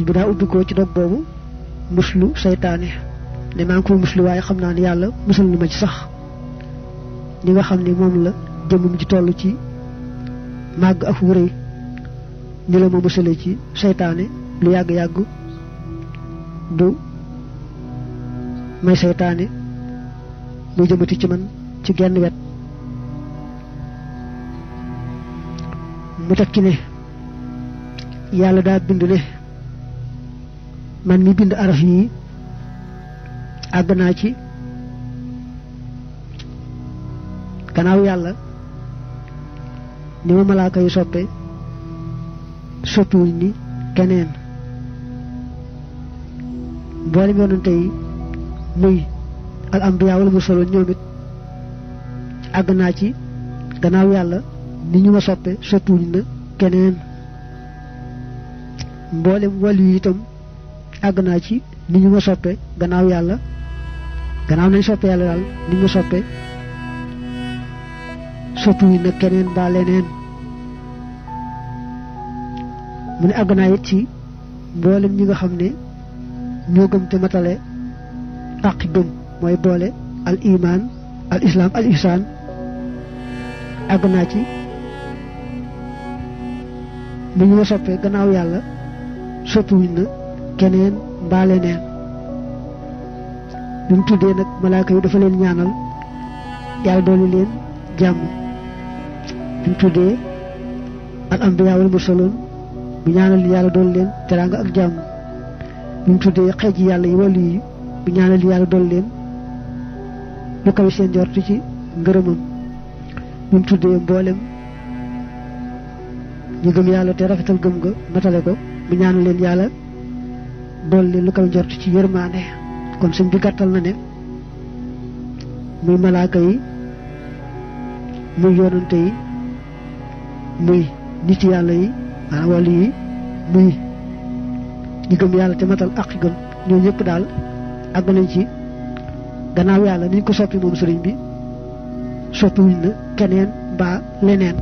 bi daa ubbi ko ci dog boobu muslu saytaane ne maa ngi koy muslu waaye xam naa ne yàlla musal na ma ci sax ñi nga xam ne moom la jëmmum ci toll ci màgg ak wurëy ni la ma musale ci saytaane lu yàgg-yàgg du may saytaane muy jëmati ci man ci genn wet mu tekki ne yàlla daa bind ne man mi bind araf yi àgg naa ci gannaaw yàlla ni ma malaaka yi soppe soppiwuñ ni keneen mboolem yonante yi muy al ambiya wala mursaloon ñoom it àgg naa ci gannaaw yàlla ni ñu ma soppe soppiwuñ na keneen mboolem wàllu yi itam àgg naa ci ni ñu ma soppe gannaaw yàlla gannaaw nañ soppe yàlla daal ni ñu ma soppe soppiwuñ na keneen ba leneen mu ne àgg naa it ci mboolem ñi nga xam ne ñoo gëm te matale àqi gëm mooy boole al iman al islam al ihsan àgg naa ci ni ñu ma soppee gannaaw yàlla soppiwuñ na keneen mbaa leneen bi mu tuddee nag malaaka yi dafa leen ñaanal yàlla doolu leen jàmm bi mu tuddee al ambiya wal mursaloon bu ñaanal yàlla doolu leen teraanga ak jàmm bi mu tuddee xeej yàlla yi wàllu yi bu ñaanal yàlla doolu leen lu kawe seen jortu ci ngërëmam bi mu tuddee mboolem ñu gëm yàlla te rafetal gëm nga matale ko bu ñaanal leen yàlla dool leen lu kawe jortu ci yërmaande kon sëñ bi gàttal na ne muy malaaka yi muy yonante yi muy nit yàlla yi maanaam wàllu yi muy ñi gëm yàlla te matal ak gëm ñoo ñëpp daal àgg nañ ci gannaaw yàlla niñ ko soppi moom sëriñ bi soppiwuñ na keneen mbaa leneen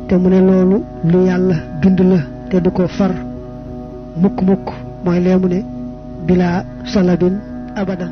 te mu ne loolu lu yàlla bind la te du ko far mukk-mukk mooy lee mu ne bilaa salabin abadan